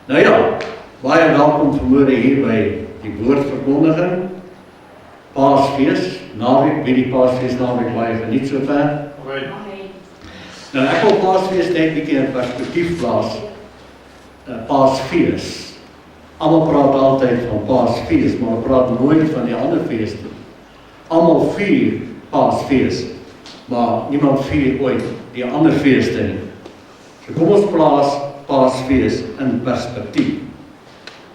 Nou ja, baie welkom vanmôre hier by die woordverkondiging. Paasfees, naweek, wie die Paasfees naweek baie geniet sover. Nou ek wil Paasfees net 'n bietjie in perspektief plaas. Paasfees. Almal praat altyd van Paasfees, maar hulle praat nooit van die ander feeste. Almal vier Paasfees, maar niemand vier ooit die ander feeste nie. So kom ons plaas Paasfees in perspektief.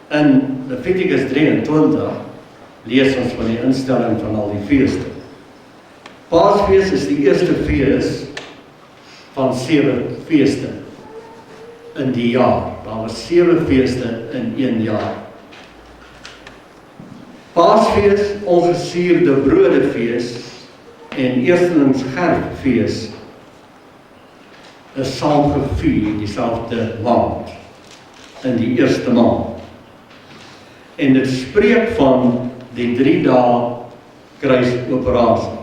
In Levitikus 23 lees ons van die instelling van al die feeste. Paasfees is die eerste fees van 7 feeste in die jaar. Daar was 7 feeste in 1 jaar. Paasfees, ongesuurde brodefees en eerstelingsgerffees is saam gevier dieselfde maand, in die eerste maand. En dit spreek van die 3 dae kruisoperasie.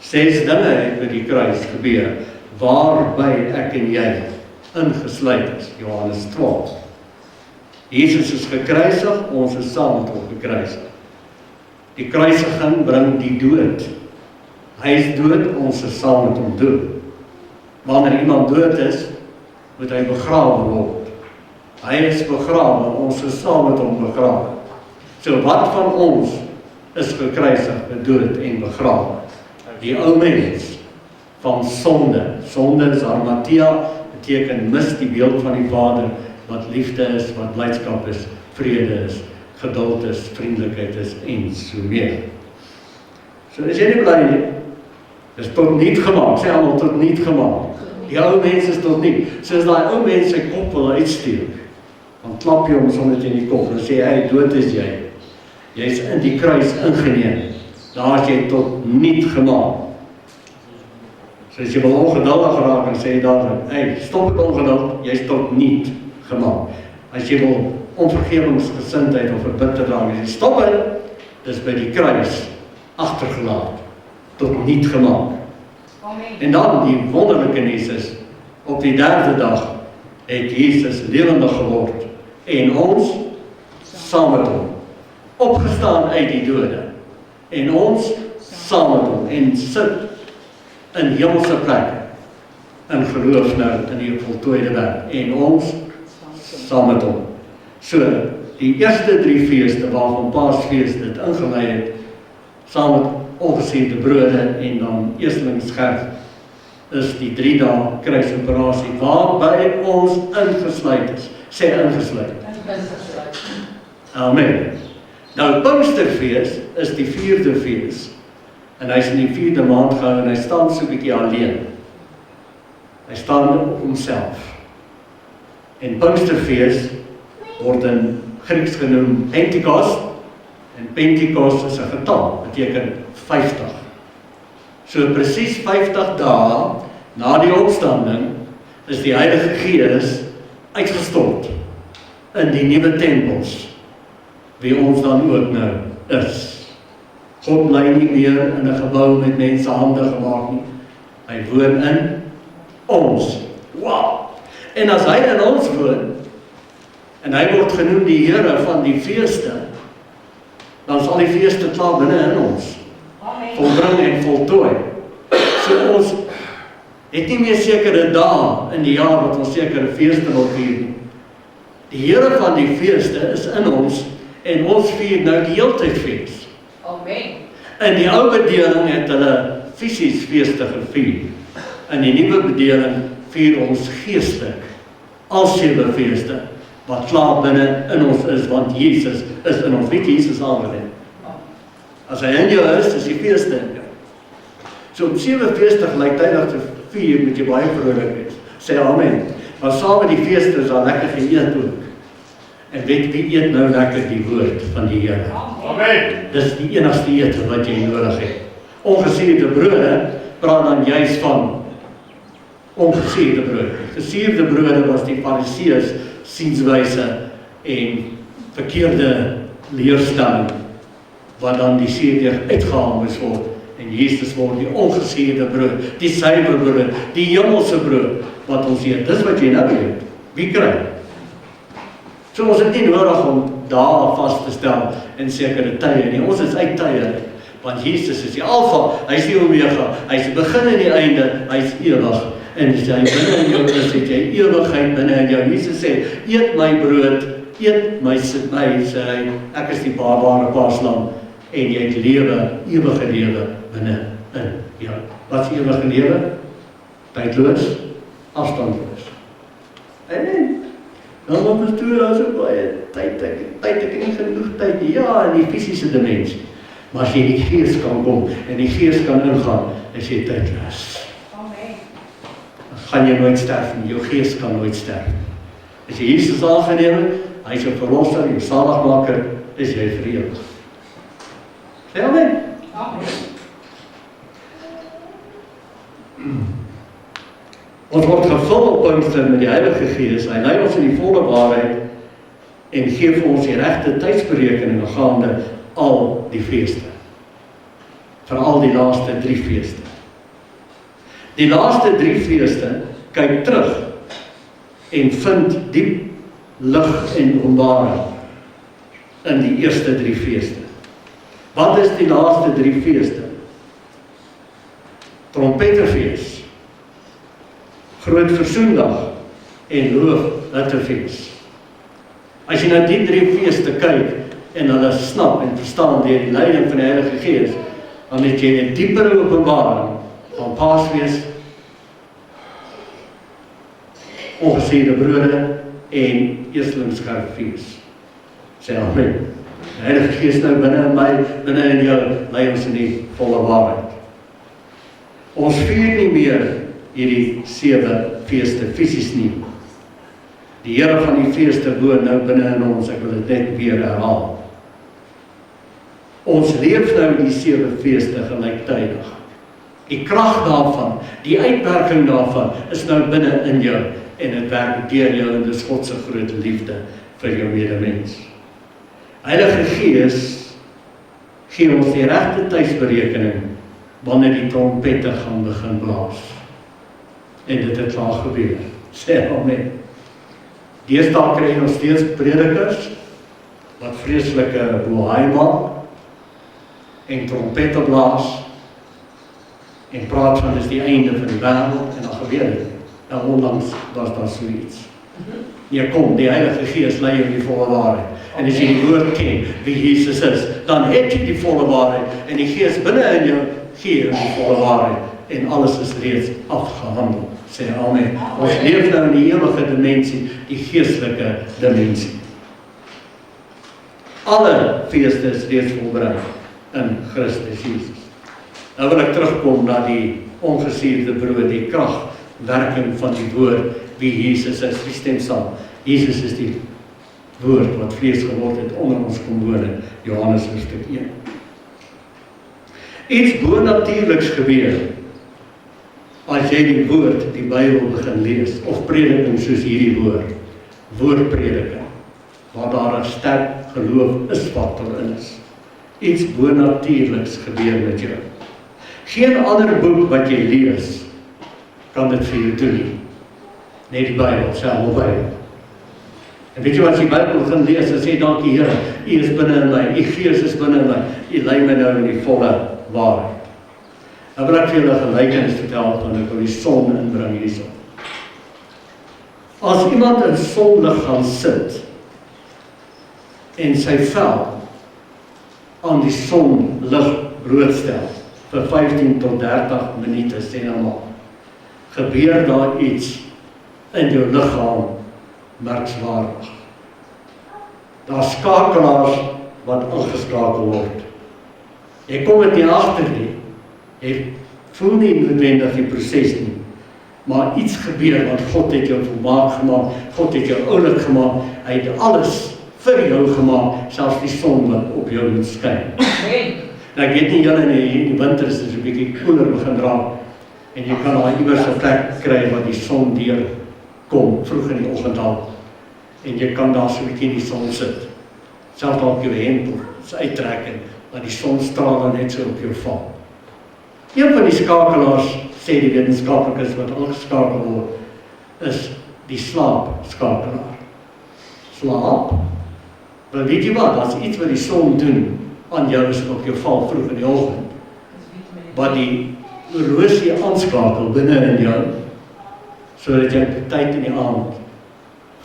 6 dinge het met die kruis gebeur, waarby ek en jy ingesluit is, Johannes 12. Jesus is gekruisig, ons is saam met hom gekruisig. Die kruisiging bring die dood. Hy is dood, ons is saam met hom dood. Wanneer iemand dood is, moet hy begrawe word. Hy is begrawe, ons is saam met hom begrawe. So wat van ons is gekruisig, gedood en begrawe? Die ou mens van sonde. Sonde is harmatia, beteken mis die beeld van die Vader, wat liefde is, wat blydskap is, vrede is, geduld is, vriendelikheid is en so meer. So is jy nie bly nie? Dis tot niet gemaak, sê almal tot niet gemaak. Die ou mens is tot niet. Soos daai ou mens sy kop wil uitsteek, dan klap jy hom sommer teen die kop, dan sê hy, dood is jy. Jy is in die kruis ingeneem. Daar is jy tot niet gemaak. So as jy wil ongeduldig raak en sê daar, hey, stop het ongeduld, jy is tot niet gemaak. As jy wil onvergewingsgesindheid of verbitterd raak, jy stop het, dis by die kruis agtergelaat, tot niet gemaak. En dan die wonderlike nuus is, op die 3de dag het Jesus lewendig geword en ons saam met hom opgestaan uit die dode en ons saam met hom en sit in hemelse plekke in geloof nou in die voltooide werk en ons saam met hom. So, die eerste 3 feeste waarvan Paasfees dit ingelei het, saam met ongesuurde brode en dan eerstelingsgerf, is die 3 dae kruisoperasie, waarby ons ingesluit is. Sê ingesluit. Amen. Nou, Pinksterfees is die 4de fees, en hy is in die 4de maand gehou, en hy staan so 'n bietjie alleen. Hy staan op homself. En Pinksterfees word in Grieks genoem Pentekost, en Pentekost is 'n getal, beteken 50. So presies 50 dae na die opstanding is die Heilige Gees uitgestort in die nuwe tempels, wie ons dan ook nou is. God bly nie meer in 'n gebou met mense hande gemaak nie. Hy woon in ons. Wow! En as hy in ons woon, en hy word genoem die Here van die feeste, dan sal die feeste klaar binne in ons volbring en voltooi. So ons het nie meer sekere dae in die jaar wat ons sekere feeste wil vier. Die Here van die feeste is in ons en ons vier nou die heeltyd fees. Amen. In die ou bedeling het hulle fisies feeste gevier. In die nuwe bedeling vier ons geestelik al 7 feeste wat klaar binne in ons is, want Jesus is in ons, weet Jesus alweer. As hy in jou is die feeste in jou. So om 7 feeste gelyktydig te vier, moet jy baie vrolik wees. Sê amen. Maar saam met die feeste is daar lekker geëet ook. En weet wie eet nou lekker die woord van die Here? Amen. Dis die enigste ete wat jy nodig het. Ongesuurde brode praat dan juist van ongesuurde brode. Gesuurde brode was die Fariseërs sienswyse en verkeerde leerstelling, wat dan die suurdeeg uitgehaal moes word, en Jesus word die ongesuurde brood, die suiwer brood, die hemelse brood, wat ons eet. Dis wat jy nou eet. Wie kry? So ons het nie nodig om daar vas te stel in sekere tye nie. Ons is uit tye, want Jesus is die Alfa, hy is die Omega, hy is die begin en die einde, hy is ewig. En as jy binne in jou is, het jy ewigheid binne in jou. Jesus sê, eet my brood, eet my, sê hy, ek is die baarbare paaslam, en jy het lewe, ewige lewe binne in jou. Wat is ewige lewe? Tydloos, afstandloos. En dan moet ons toe, daar is ook baie tyd, ek nie genoeg tyd, ja, in die fisiese dimensie. Maar as jy in die gees kan kom, en die gees kan ingaan, is jy tydloos. Amen. Dan gaan jy nooit sterf nie, jou gees kan nooit sterf. As jy Jesus aangeneem het, hy is jou verlosser, jou zaligmaker, is jy vir ewig. Sê amen. Amen. Ons word gevul op Pinkster met die Heilige Gees, hy lei ons in die volle waarheid en gee vir ons die regte tydsberekening gaande al die feeste. Veral die laaste 3 feeste. Die laaste 3 feeste kyk terug en vind diep lig en openbaring in die eerste 3 feeste. Wat is die laaste 3 feeste? Trompetefees, Groot Versoendag en Loofhuttefees. As jy na die 3 feeste kyk en hulle snap en verstaan deur die leiding van die Heilige Gees, dan het jy 'n diepere openbaring van Paasfees, ongesuurde brode en Eerstelingskarfees. Sê amen. Die Heilige Gees nou binne in my, binne in jou, lei ons in die volle waarheid. Ons vier nie meer hierdie 7 feeste fisies nie. Die Here van die feeste woon nou binne in ons, ek wil dit net weer herhaal. Ons leef nou die 7 feeste gelyktydig. Die krag daarvan, die uitwerking daarvan, is nou binne in jou, en dit werk deur jou in dis God se groot liefde vir jou medemens. Heilige Gees gee ons die regte tydsberekening wanneer die trompette gaan begin blaas. En dit het klaar gebeur. Sê amen. Deesdae kry jy nog steeds predikers wat vreeslike bohaai maak en trompette blaas en praat van dis die einde van die wêreld en dan gebeur dit. Nou onlangs was daar so iets. Jy kom, die Heilige Gees lei jou in die volle waarheid. En as jy die woord ken, wie Jesus is, dan het jy die volle waarheid en die Gees binne in jou gee jou die volle waarheid en alles is reeds afgehandel. Sê amen. Ons leef nou in die ewige dimensie, die geestelike dimensie. Alle feeste is reeds volbring in Christus Jesus. Nou wil ek terugkom na die ongesuurde brood, die kragwerking van die woord, wie Jesus is, wie stem saam. Jesus is die woord wat vlees geword het, onder ons kom woon, Johannes hoofstuk 1. Iets bonatuurliks gebeur, as jy die woord, die Bybel begin lees, of prediking soos hierdie woordprediking, waar daar 'n sterk geloof is wat erin is. Iets bonatuurliks gebeur met jou. Geen ander boek wat jy lees, kan dit vir jou doen nie. Net die Bybel, selfe Bybel. En weet jy wat, as die Bybel begin lees, en sê, dankie Here, U is binne in my, U Gees is binne in my, U lei my nou in die volle waarheid. Nou wil ek vir julle 'n gelykenis vertel, want ek wil die son inbring hierso. As iemand in sonlig gaan sit, en sy vel aan die sonlig blootstel, vir 15 tot 30 minute, sê nou maar, gebeur daar iets in jou liggaam merkswaardig. Daar skakelaars wat ingeskakel word. Jy kom dit nie agter nie. Jy voel nie noodwendig die proses nie. Maar iets gebeur, want God het jou volmaak gemaak, God het jou oulik gemaak, hy het alles vir jou gemaak, selfs die son wat op jou moet skyn. Nou ek weet nie, julle in die winter is dit 'n bietjie koeler begin raak, en jy kan daar iewers 'n plek kry waar die son deur kom, vroeg in die oggend al, en jy kan daar so 'n bietjie in die son sit, selfs dalk jou hemd uittrek, en dat die sonstrale net so op jou val. Een van die skakelaars, sê die wetenskaplikes wat aangeskakel word, is die slaapskakelaar. slaap. Maar weet jy wat, as iets wat die son doen aan jou is op jou val vroeg in die oggend, wat die horlosie aanskakel binne in jou, sodat jy tyd in die aand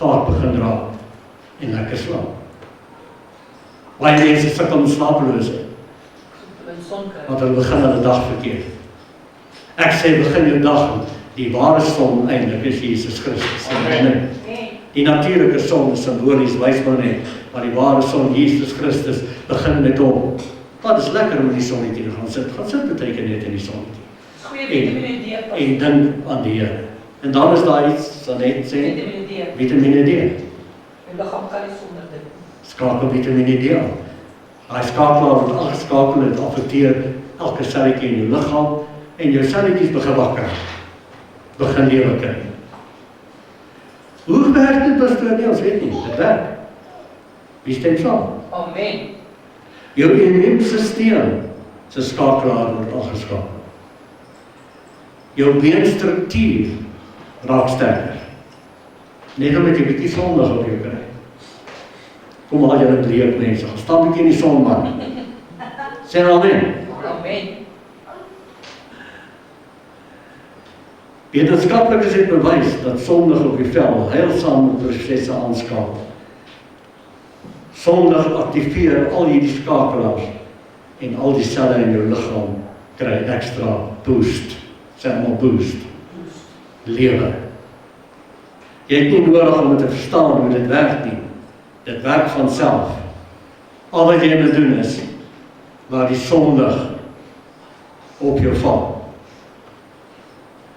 vaart begin raak en lekker slaap. Baie mense sukkel met slapeloosheid, want hulle begin hulle dag verkeerd. Ek sê begin jou dag, die ware son eintlik is Jesus Christus. Amen. Die natuurlike son is simbolies, wys maar net, maar die ware son, Jesus Christus, begin met hom. Wat is lekker om in die sonnetjie te gaan sit beteken net in die sonnetjie. En dink aan die Here. En dan is daar iets, sal net sê, Vitamine D. En liggaam kan nie sonder dit. Skakel Vitamine D aan. Hy skakelaar word aangeskakel en affekteer elke selletjie in jou liggaam en jou selletjies begin wakker. Begin lewe kry. Hoe werk dit pastoor? Nee, ons weet nie. Dit werk. Wie stem saam? Amen. Jou immuunstelsel se skakelaar word aangeskakel. Jou beenstruktuur raak sterker. Net omdat jy 'n bietjie sondag op jou kry. Kom maar julle leer mense, gaan staan 'n bietjie in die son man. Sê amen. Amen. Wetenskaplikes het bewys dat sondag op die vel heilsame prosesse aanskakel. Sondag aktiveer al hierdie skakelaars en al die selle in jou liggaam kry ekstra boost. Sê maar boost. Lewe. Jy het nie nodig om te verstaan hoe dit werk nie. Dit werk van self. Al wat jy moet doen is, waar die sondag op jou val.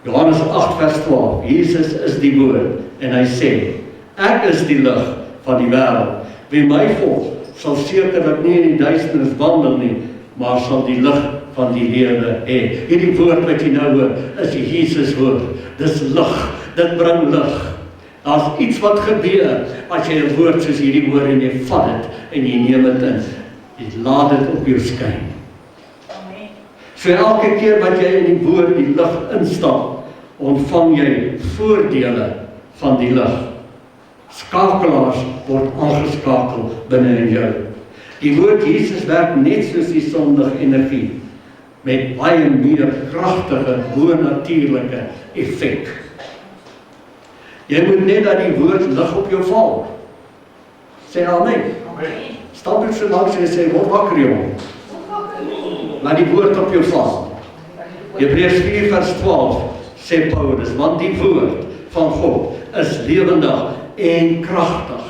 Johannes 8 vers 12, Jesus is die woord, en hy sê, ek is die lig van die wêreld. Wie my volg, sal sekerlik nie in die duisternis wandel nie, maar sal die lig van die lewe hê. Hierdie woord wat jy nou hoor, is die Jesus woord. Dis lig, dit bring lig. Daar's iets wat gebeur, as jy 'n woord soos hierdie hoor en jy vat dit, en jy neem dit in, jy laat dit op jou skyn. Amen. So elke keer wat jy in die woord die lig instap, ontvang jy voordele van die lig. Skakelaars word aangeskakel binne in jou. Die woord Jesus werk net soos die sondige energie, met baie meer kragtige, bonatuurlike effek. Jy moet net dat die woord lig op jou val. Sê amen. Stap net so langs en sê, word wakker jong. Laat die woord op jou val. Hebreërs 4 vers 12 sê Paulus, want die woord van God is lewendig en kragtig.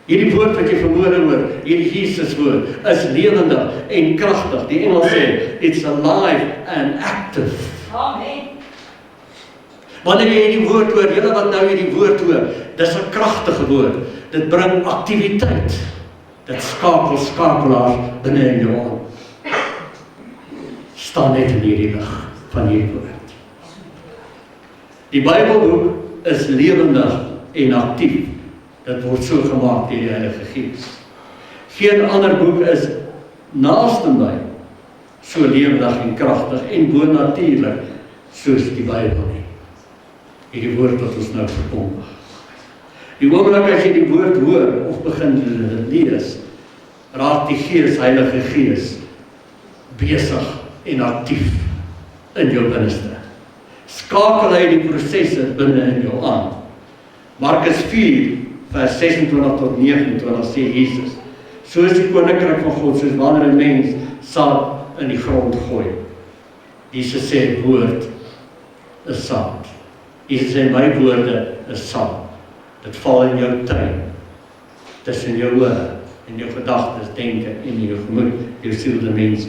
Hierdie woord wat jy vanmôre hoor, hierdie Jesus woord, is lewendig en kragtig. Die Engels sê, it's alive and active. Amen. Wanneer jy hierdie woord hoor, julle wat nou hierdie woord hoor, dis 'n kragtige woord. Dit bring aktiwiteit. Dit skakel skakelaars binne in jou aan. Staan net in hierdie lig van hierdie woord. Die Bybelboek is lewendig en aktief. Dit word so gemaak deur die Heilige Gees. Geen ander boek is naaste by so lewendig en kragtig en bonatuurlik soos die Bybel nie. Hierdie woord wat ons nou verkondig. Die oomblik as jy die woord hoor of begin lees, raak die Gees, Heilige Gees, besig en aktief in jou binneste. Skakel hy die prosesse binne in jou aan. Markus 4 vers 26 tot 29 sê Jesus, so is die koninkryk van God, soos wanneer 'n mens saad in die grond gooi. Jesus sê, woord is saad. Jesus sê, my woorde is saad. Dit val in jou tuin, tussen jou ore, en jou gedagtes, denke, en jou gemoed, jou siel, die mens.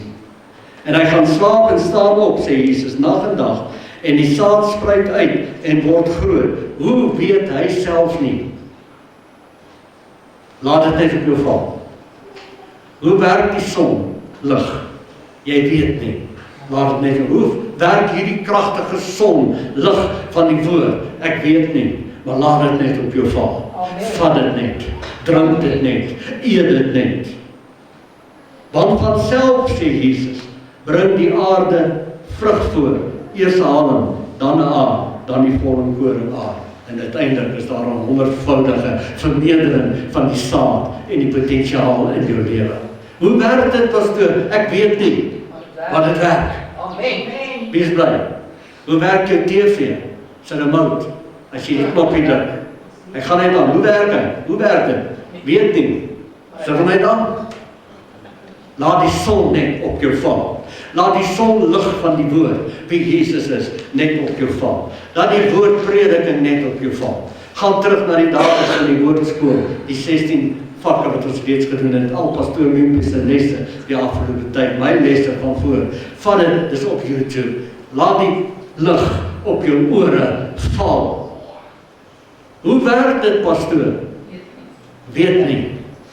En hy gaan slaap en staan op, sê Jesus, nag en dag, en die saad spruit uit en word groot. Hoe weet hy self nie? Laat dit net op jou val. Hoe werk die son, lig? Jy weet nie. Laat dit net, hoe werk hierdie kragtige son, lig van die woord? Ek weet nie, maar laat dit net op jou val. Vat dit net, drink dit net, eet dit net. Want van self, sê Jesus, bring die aarde vrug voor. Eers haling, dan 'n aar, dan die volkoring aar. En uiteindelik is daar 'n 100voudige vermeerdering van die saad en die potensiaal in jou lewe. Hoe werk dit, pastoor? Ek weet nie, maar dit werk. Amen. Wees bly. Hoe werk jou TV? Sy remote, as jy die knoppie druk. Hy gaan net aan. Hoe werk hy? Hoe werk dit? Weet nie. Sit hom net aan. Laat die son net op jou val. Laat die sonlig van die woord, wie Jesus is, net op jou val. Laat die woordprediking net op jou val. Gaan terug na die dae van die woordskool, die 16 vakke wat ons reeds gedoen het, al pastoor Mimpie se lesse die afgelope tyd, my lesse van voor. Vat dit, dis op YouTube. Laat die lig op jou ore val. Hoe werk dit, pastoor? Weet nie.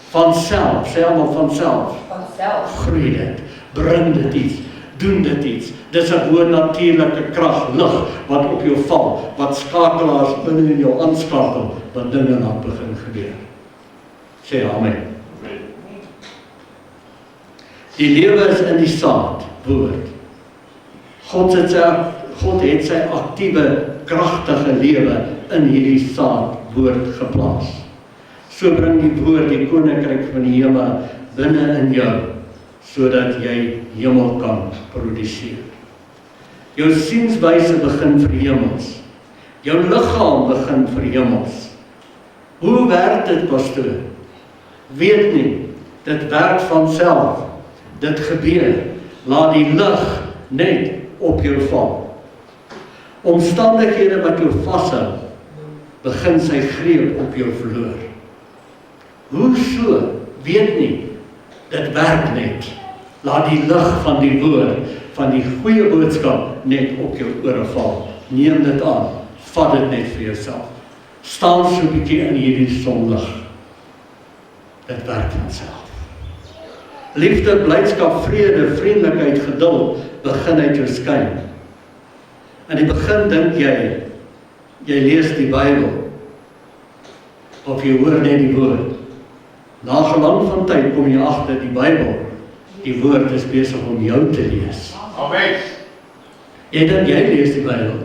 Vanself, sê allemaal vanself. Vanself. Groei dit, bring dit iets, doen dit iets. Dis 'n bo-natuurlike krag, lig wat op jou val, wat skakelaars binne in jou aanskakel, wat dinge laat begin gebeur. Sê amen. Die lewe is in die saad, woord. God het sy aktiewe, kragtige lewe in hierdie saad, woord geplaas. So bring die woord die koninkryk van die hemel binne in jou, sodat jy hemel kan produseer. Jou sienswyse begin verhemels. Jou liggaam begin verhemels. Hoe werk dit, pastoor? Weet nie, dit werk vanself. Dit gebeur. Laat die lig net op jou val. Omstandighede wat jou vashou, begin sy greep op jou verloor. Hoe so? Weet nie. Dit werk net. Laat die lig van die woord, van die goeie boodskap net op jou ore val. Neem dit aan. Vat dit net vir jouself. Staan so 'n bietjie in hierdie sonlig. Dit werk vanself. Liefde, blydskap, vrede, vriendelikheid, geduld begin uit jou skyn. In die begin dink jy lees die Bybel of jy hoor net die woord. Na gelang van tyd kom jy agter die Bybel, die woord is besig om jou te lees. Amen. Jy dink jy lees die Bybel.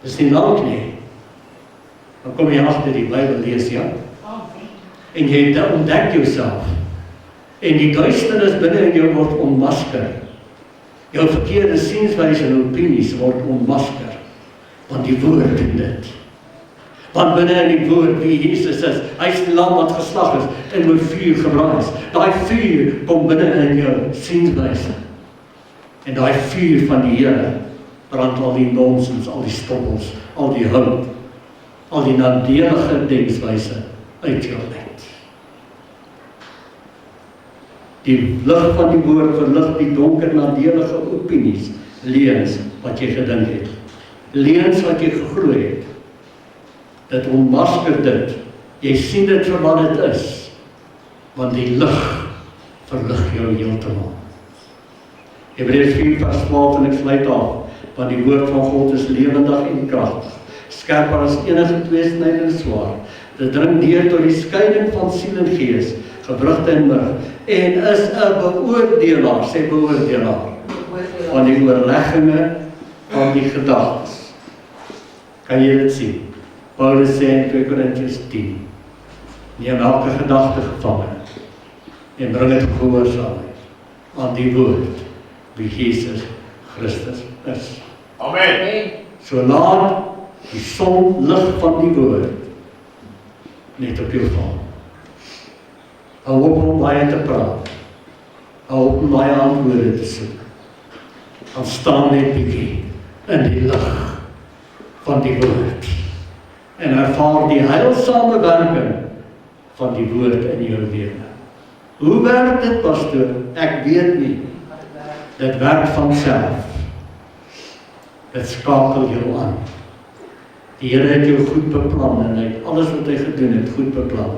Dis nie lank nie. Dan kom jy agter die Bybel lees, ja. En jy ontdek jouself. En die duisternis binne in jou word ontmasker. Jou verkeerde sienswyse en opinies word ontmasker. Want die woord doen dit. Want binne in die woord wie Jesus is, hy is die lam wat geslag is en met vuur gebraai is. Daai vuur kom binne in jou sienswyse. En daai vuur van die Here brand al die nonsens, al die stoppels, al die hout, al die nadelige denkwyse uit jou uit. Die lig van die woord verlig die donker nadelige opinies, leuns wat jy gedink het, leuns wat jy geglo het. Dit ontmasker dit. Jy sien dit vir wat dit is, want die lig verlig jou heeltemal. Hebreërs 4:12 en ek sluit af, want die woord van God is lewendig en kragtig, skerper as enige tweesnydende swaard. Dit dring deur tot die skeiding van siel en gees, gewrigte en murg, en is 'n beoordelaar, sê beoordelaar, van die oorlegginge van die gedagtes. Kan jy dit sien? Paulus sê in 2 Korintiërs 10, neem elke gedagte gevange en bring dit gehoorsaamheid aan die woord, wie Jesus Christus is. Amen. So laat die sonlig van die woord net op jou val. Hou op om baie te praat. Hou op om baie antwoorde te soek. Gaan staan net bietjie in die lig van die woord. En ervaar die heilsame werking van die woord in jou lewe. Hoe werk dit, pastoor? Ek weet nie. Dit werk vanself. Dit skakel jou aan. Die Here het jou goed beplan en hy het alles wat hy gedoen het goed beplan.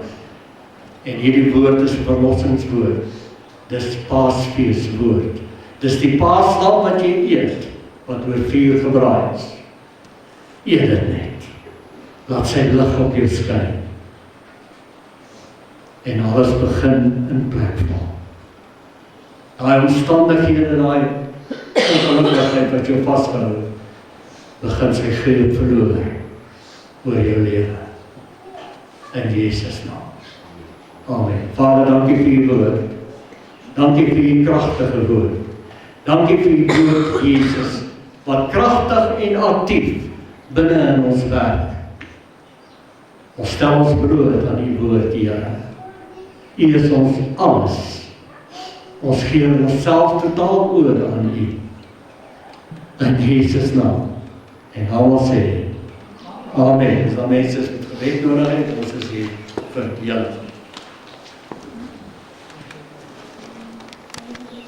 En hierdie woord is 'n verlossingswoord. Dis Paasfeeswoord. Dis die paaslam wat jy eet, wat oor vuur gebraai is. Eet dit net. Laat sy lig op jou skyn. En alles begin in plek val. Daai omstandighede, daai ongelukkigheid wat jou vashou, begin sy greep verloor. oor jou lewe. In Jesus naam. Amen. Vader, dankie vir u woord. Dankie vir u kragtige woord. Dankie vir u woord, Jesus, wat kragtig en aktief binne in ons werk. Ons stel ons bloot aan u woord, Here. U is ons alles. Ons gee onsself totaal oor aan u. In Jesus naam. En almal sê, Amen. As daar mense is met gebed nodig het, ons is hier vir julle.